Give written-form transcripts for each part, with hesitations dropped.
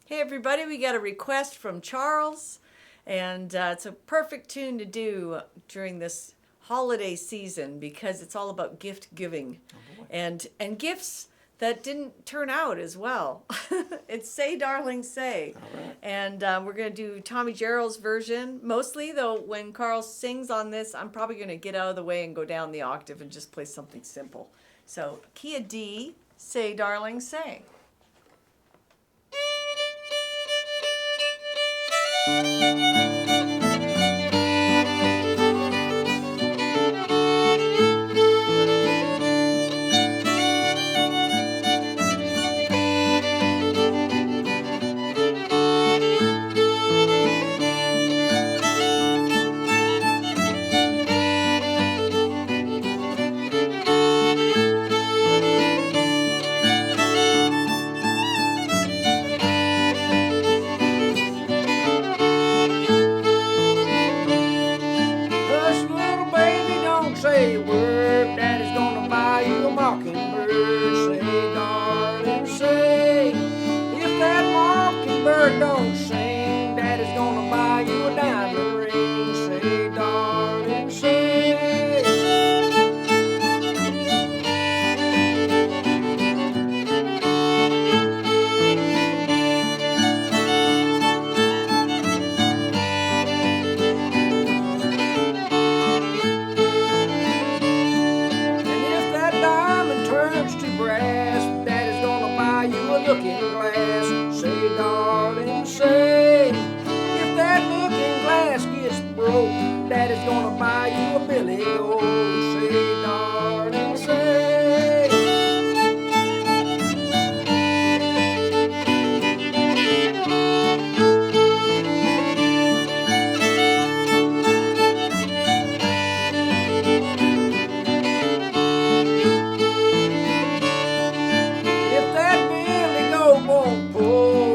Hey everybody, we got a request from Charles, and it's a perfect tune to do during this holiday season because it's all about gift giving and gifts that didn't turn out as well. It's Say Darling Say. All right. And we're going to do Tommy Jarrell's version. Mostly, though, when Carl sings on this, I'm probably going to get out of the way and go down the octave and just play something simple. So, key of D, Say Darling Say. Hush, little baby, don't say a word. Daddy's gonna buy you a mockingbird. Say, darling, say. If that mockingbird don't sing, Daddy's gonna buy you a diamond ring. Say, darling, say. Turns to brass, Daddy's gonna buy you a looking glass. Say, darling, say. If that looking glass gets broke, Daddy's gonna buy you a billy goat. Say, darling, say.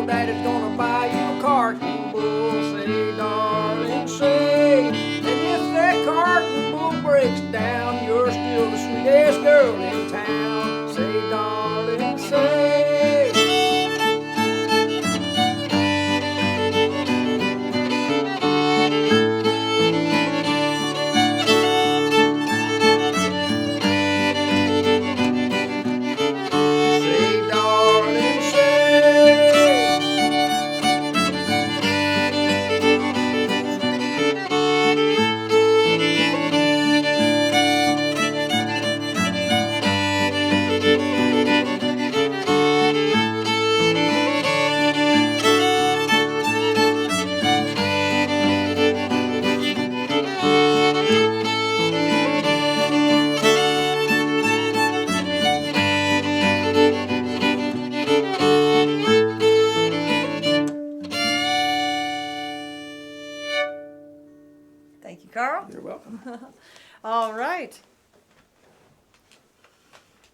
Daddy's gonna buy you a carton bull. Say, darling, say. And if that carton bull breaks down, you're still the sweetest girl in town. Say, darling, say. Say, darling, say. Thank you, Carl. You're welcome. All right.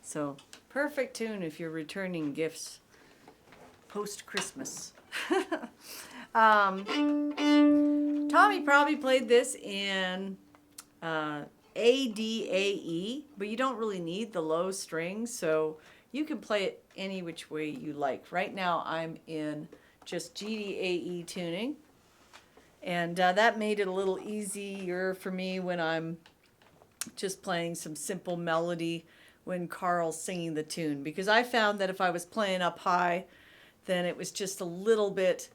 So, perfect tune if you're returning gifts post-Christmas. Tommy probably played this in A, D, A, E, but you don't really need the low strings, so you can play it any which way you like. Right now I'm in just G, D, A, E tuning. And that made it a little easier for me when I'm just playing some simple melody when Carl's singing the tune. Because I found that if I was playing up high, then it was just a little bit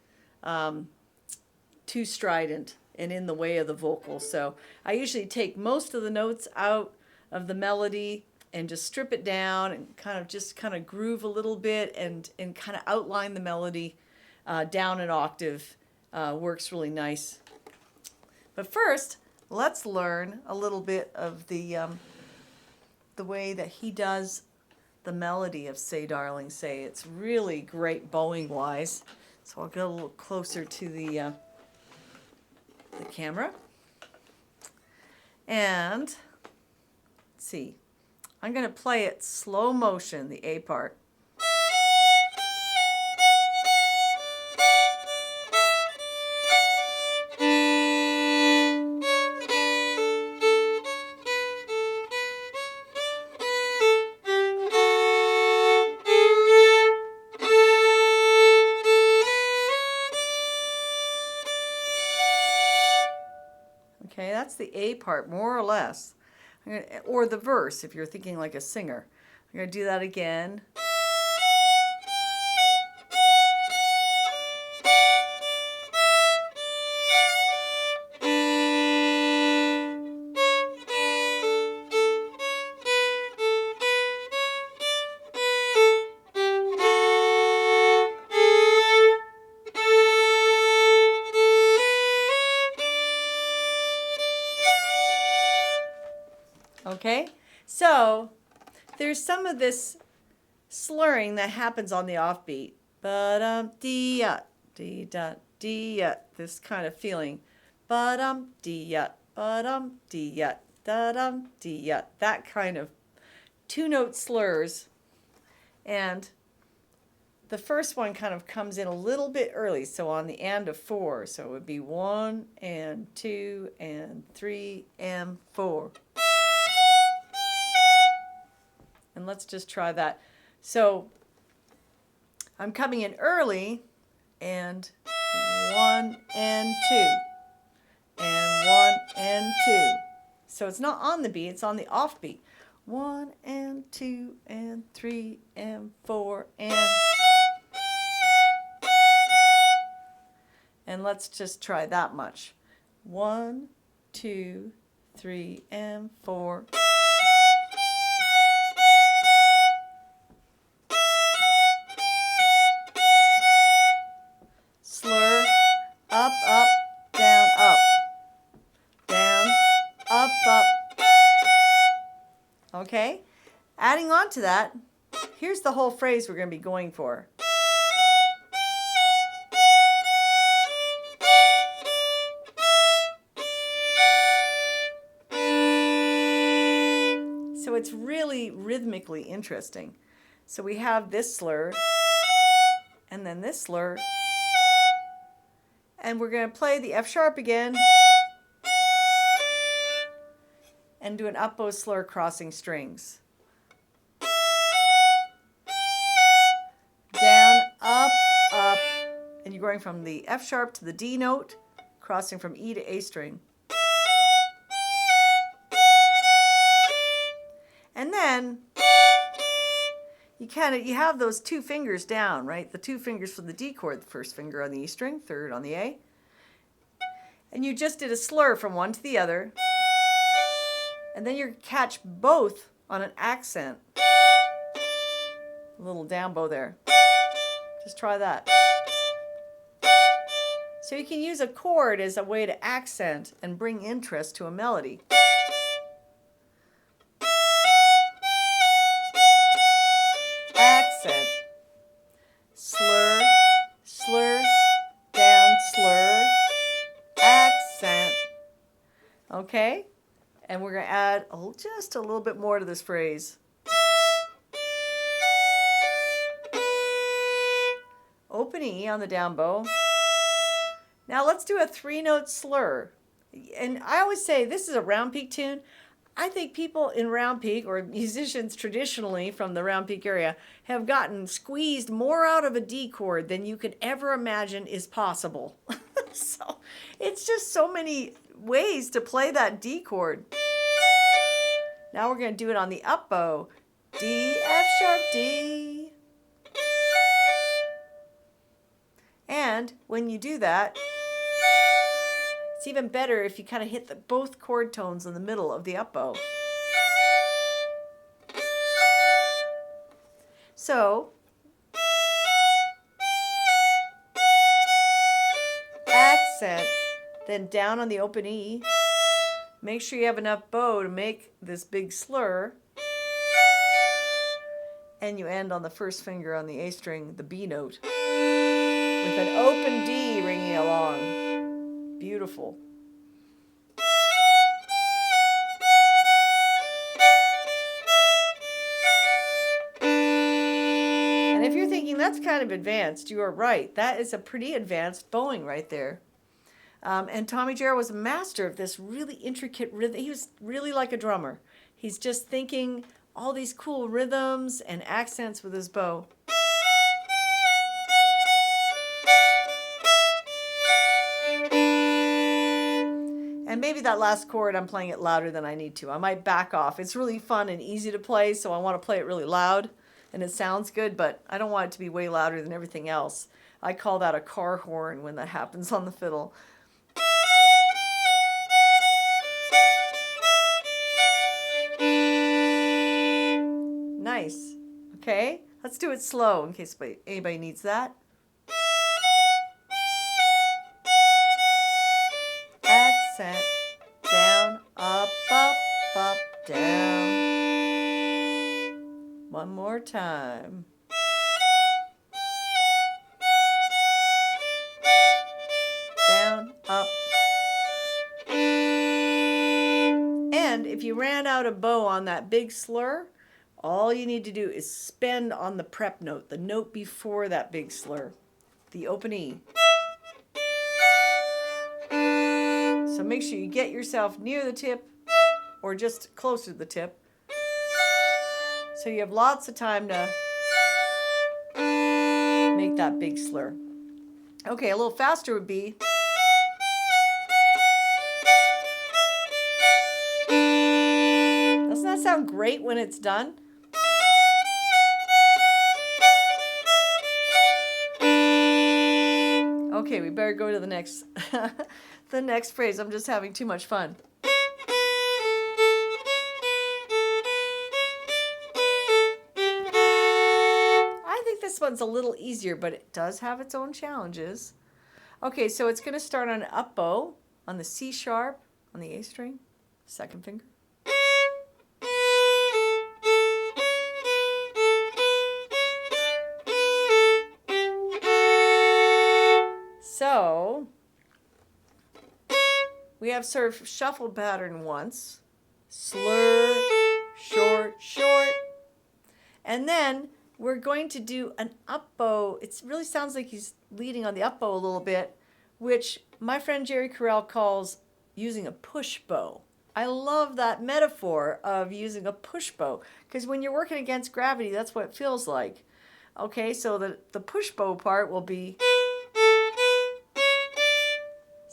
too strident and in the way of the vocal. So I usually take most of the notes out of the melody and just strip it down and kind of groove a little bit and kind of outline the melody down an octave. Works really nice. But first, let's learn a little bit of the way that he does the melody of Say Darling Say. It's really great bowing wise. So I'll get a little closer to the camera. And let's see. I'm going to play it slow motion, the A part. Okay, that's the A part, more or less. Or the verse, if you're thinking like a singer. I'm going to do that again. Okay, so there's some of this slurring that happens on the offbeat. Ba-dum-dee-ya, dee-da-dee-ya, this kind of feeling. Ba-dum-dee-ya, ba-dum-dee-ya, da-dum-dee-ya, that kind of two-note slurs. And the first one kind of comes in a little bit early, so on the and of 4. So it would be 1 and 2 and 3 and 4. And let's just try that. So I'm coming in early, and 1 and 2, and 1 and 2. So it's not on the beat, it's on the off beat. 1 and 2 and 3 and 4 and let's just try that much. 1, 2, 3 and 4. Slur, up, up, down, up, down, up, up. Okay? Adding on to that, here's the whole phrase we're going to be going for. So it's really rhythmically interesting. So we have this slur, and then this slur, and we're going to play the F sharp again and do an up bow slur crossing strings. Down, up, up, and you're going from the F sharp to the D note, crossing from E to A string. And then you have those two fingers down, right? The two fingers for the D chord, the first finger on the E string, third on the A. And you just did a slur from one to the other. And then you catch both on an accent. A little down bow there. Just try that. So you can use a chord as a way to accent and bring interest to a melody. Accent. Slur, slur, down, slur, accent. Okay? And we're going to add just a little bit more to this phrase. Open E on the down bow. Now let's do a 3-note slur. And I always say this is a round peak tune. I think people in Round Peak, or musicians traditionally from the Round Peak area, have gotten squeezed more out of a D chord than you could ever imagine is possible. So it's just so many ways to play that D chord. Now we're going to do it on the up bow. D, F sharp, D. And when you do that, it's even better if you kind of hit both chord tones in the middle of the up bow. So, accent, then down on the open E. Make sure you have enough bow to make this big slur. And you end on the first finger on the A string, the B note, with an open D ringing along. Beautiful. And if you're thinking that's kind of advanced, you are right. That is a pretty advanced bowing right there. And Tommy Jarrell was a master of this really intricate rhythm. He was really like a drummer. He's just thinking all these cool rhythms and accents with his bow. And maybe that last chord I'm playing it louder than I need to. I might back off. It's really fun and easy to play, so I want to play it really loud and it sounds good, but I don't want it to be way louder than everything else. I call that a car horn when that happens on the fiddle. Nice. Okay, let's do it slow in case anybody needs that. Accent, down, up, down. One more time. Down, up. And if you ran out of bow on that big slur, all you need to do is spend on the prep note, the note before that big slur, the open E. So make sure you get yourself near the tip or just close to the tip, so you have lots of time to make that big slur. Okay, a little faster would be. Doesn't that sound great when it's done? Okay, we better go to the next the next phrase. I'm just having too much fun. I think this one's a little easier, but it does have its own challenges. Okay, so it's going to start on an up bow on the C sharp on the A string, second finger. So we have sort of shuffle pattern once, slur, short, short, and then we're going to do an up bow. It really sounds like he's leading on the up bow a little bit, which my friend Jarrell calls using a push bow. I love that metaphor of using a push bow, because when you're working against gravity, that's what it feels like. Okay, so the push bow part will be.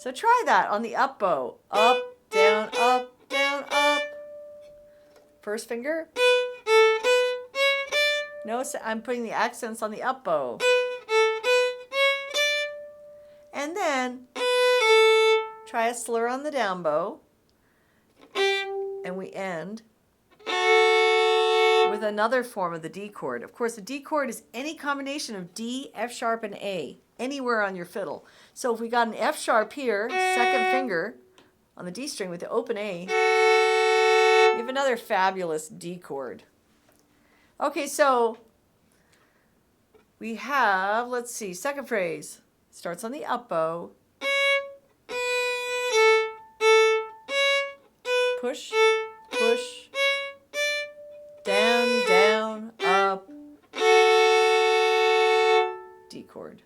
So try that on the up bow. Up, down, up, down, up. First finger. Notice I'm putting the accents on the up bow. And then try a slur on the down bow. And we end with another form of the D chord. Of course, the D chord is any combination of D, F sharp, and A, anywhere on your fiddle. So if we got an F sharp here, second finger on the D string with the open A, you have another fabulous D chord. Okay, so we have, let's see, second phrase starts on the up bow. Push, push, down, down, up, D chord.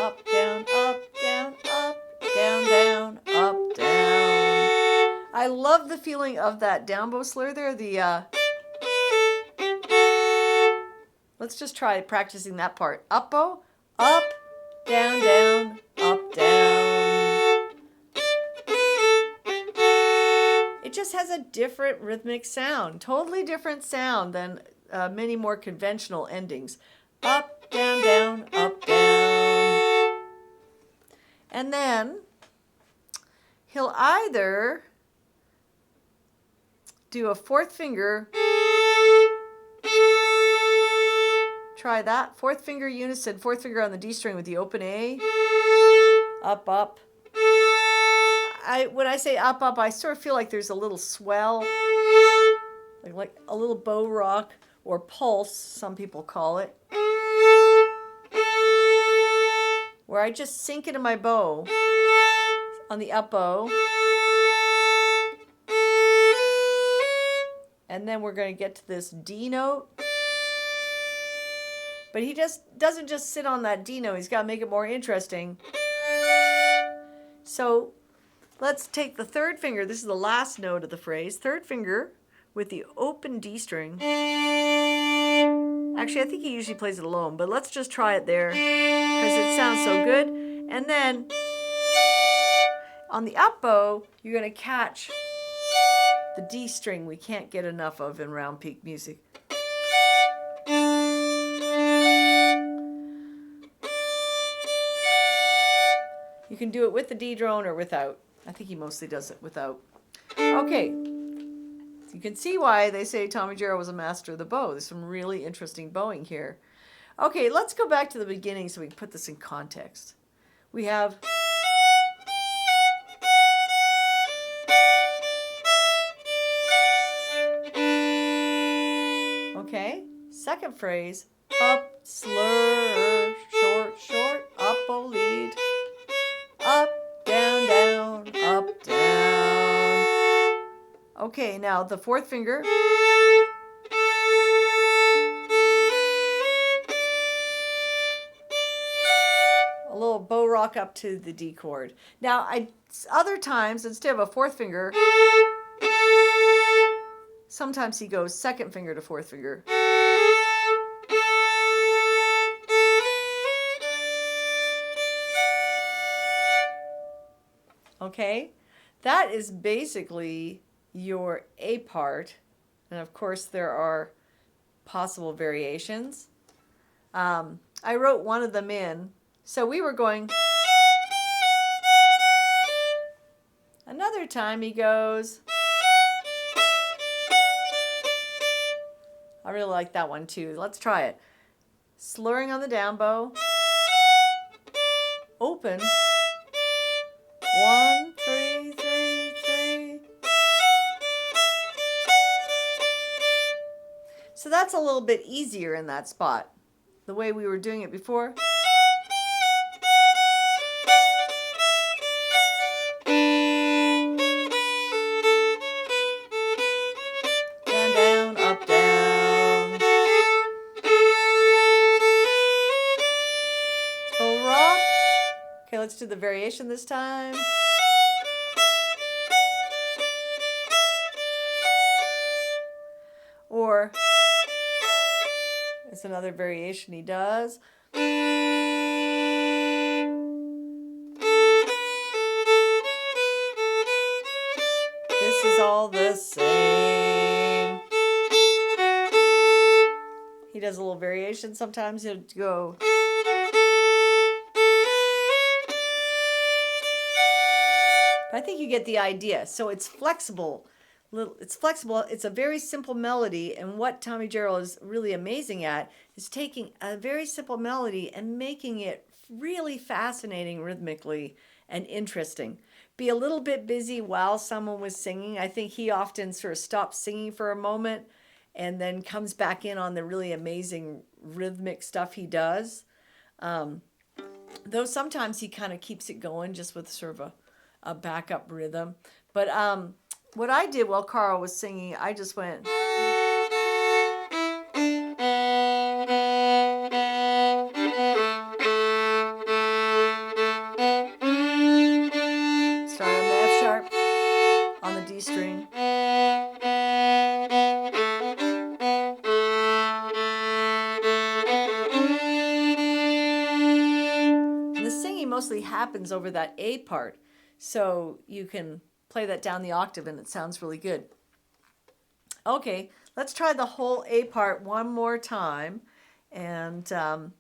Up, down, up, down, up, down, down, up, down. I love the feeling of that down bow slur there. Let's just try practicing that part. Up bow, up, down, down, up, down. It just has a different rhythmic sound, totally different sound than many more conventional endings. Up, down, down, up, down. And then he'll either do a fourth finger. Try that. Fourth finger unison, fourth finger on the D string with the open A. Up, up. When I say up, up, I sort of feel like there's a little swell, like a little bow rock or pulse, some people call it, where I just sink into my bow on the up bow. And then we're going to get to this D note. But he just doesn't just sit on that D note. He's got to make it more interesting. So let's take the third finger. This is the last note of the phrase. Third finger with the open D string. Actually, I think he usually plays it alone, but let's just try it there because it sounds so good. And then on the up bow, you're going to catch the D string we can't get enough of in round peak music. You can do it with the D drone or without. I think he mostly does it without. Okay, you can see why they say Tommy Jarrell was a master of the bow. There's some really interesting bowing here. Okay, let's go back to the beginning so we can put this in context. We have okay, second phrase, up, slur, short, short, up, bow, lead, up, down, down, up, down. Okay, now the fourth finger. A little bow rock up to the D chord. Now, other times, instead of a fourth finger, sometimes he goes second finger to fourth finger. Okay, that is basically your A part. And of course, there are possible variations. I wrote one of them in. So we were going. Another time he goes. I really like that one too. Let's try it. Slurring on the down bow. Open. 1, 3, 3, 3. So that's a little bit easier in that spot. The way we were doing it before. Let's do the variation this time. Or it's another variation he does. This is all the same. He does a little variation. Sometimes he'll go. I think you get the idea. So it's flexible. It's a very simple melody. And what Tommy Jarrell is really amazing at is taking a very simple melody and making it really fascinating rhythmically and interesting. Be a little bit busy while someone was singing. I think he often sort of stops singing for a moment and then comes back in on the really amazing rhythmic stuff he does. Though sometimes he kind of keeps it going just with sort of a backup rhythm. But what I did while Carl was singing, I just went. Start on the F sharp, on the D string. And the singing mostly happens over that A part. So you can play that down the octave and it sounds really good. Okay, let's try the whole A part one more time, and then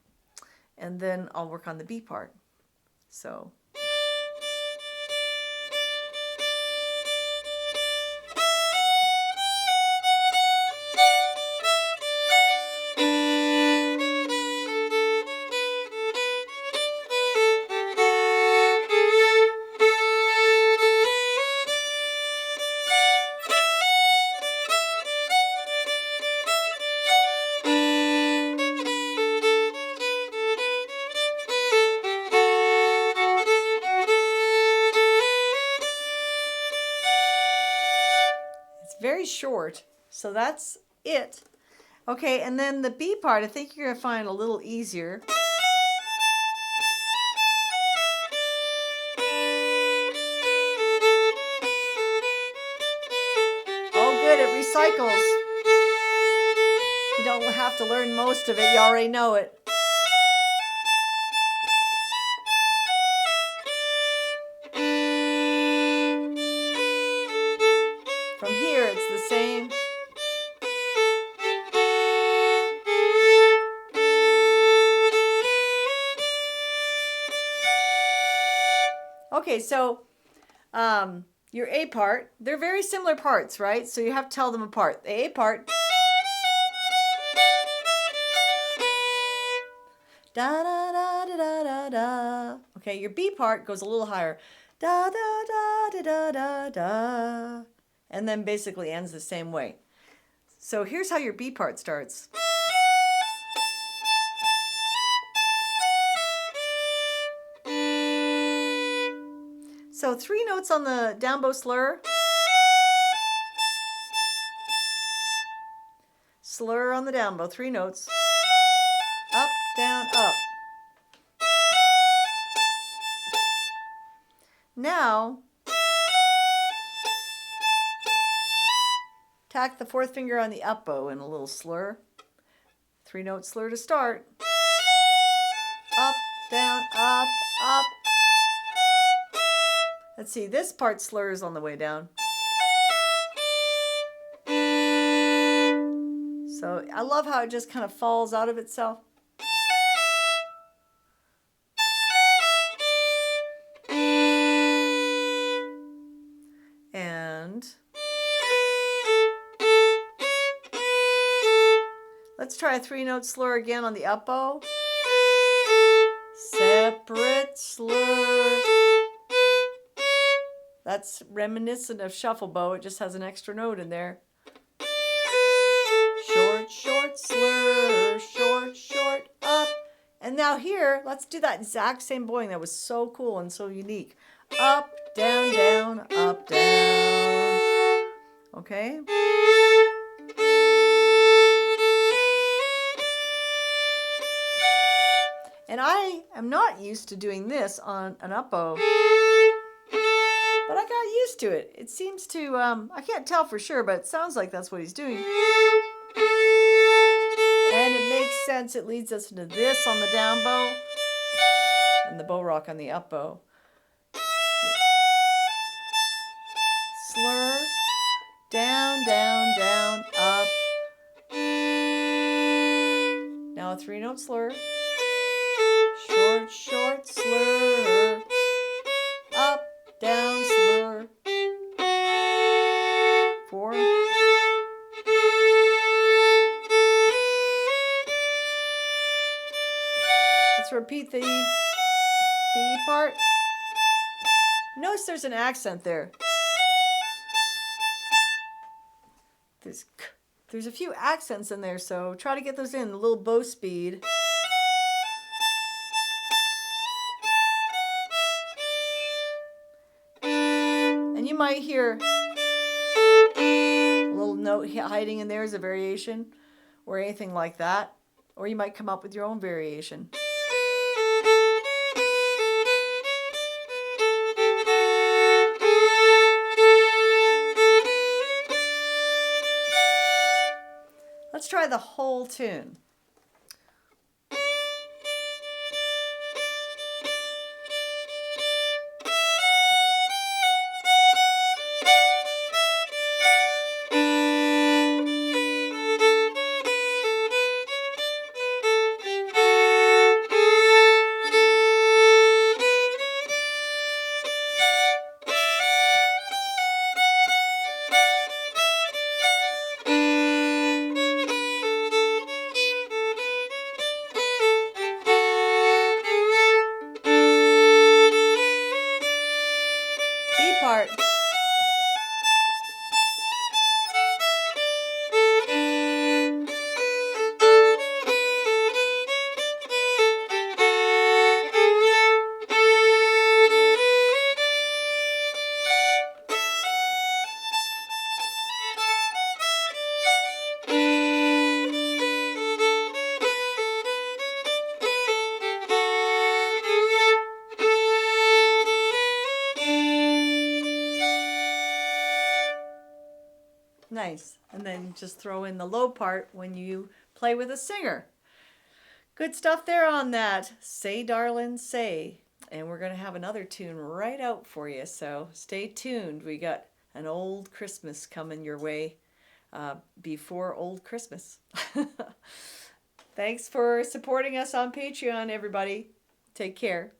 I'll work on the B part. So. Very short, so that's it. Okay, and then the B part, I think you're going to find a little easier. Oh, good, it recycles. You don't have to learn most of it, you already know it. Okay, so your A part, they're very similar parts, right? So you have to tell them apart. The A part, da da da da da da da. Okay, your B part goes a little higher, da da da da da da da, and then basically ends the same way. So here's how your B part starts. So 3 notes on the down bow slur. Slur on the down bow, 3 notes. Up, down, up. Now, tack the 4th finger on the up bow in a little slur. 3-note slur to start. Up, down, up, up. Let's see, this part slurs on the way down. So I love how it just kind of falls out of itself. And let's try a 3-note slur again on the up bow. Separate slur. That's reminiscent of shuffle bow. It just has an extra note in there. Short, short slur, short, short, up. And now here, let's do that exact same bowing. That was so cool and so unique. Up, down, down, up, down. Okay? And I am not used to doing this on an up bow, but I got used to it. It seems to, I can't tell for sure, but it sounds like that's what he's doing. And it makes sense. It leads us into this on the down bow and the bow rock on the up bow. Slur, down, down, down, up. Now a 3-note slur. Short, short slur. Up, down, slur. 4. Let's repeat the B part. Notice there's an accent there. There's a few accents in there, so try to get those in a little bow speed. And you might hear a little note hiding in there as a variation or anything like that. Or you might come up with your own variation. Let's try the whole tune. Part. Nice. And then just throw in the low part when you play with a singer. Good stuff there on that. Say, Darlin, Say. And we're going to have another tune right out for you. So stay tuned. We got an old Christmas coming your way before old Christmas. Thanks for supporting us on Patreon, everybody. Take care.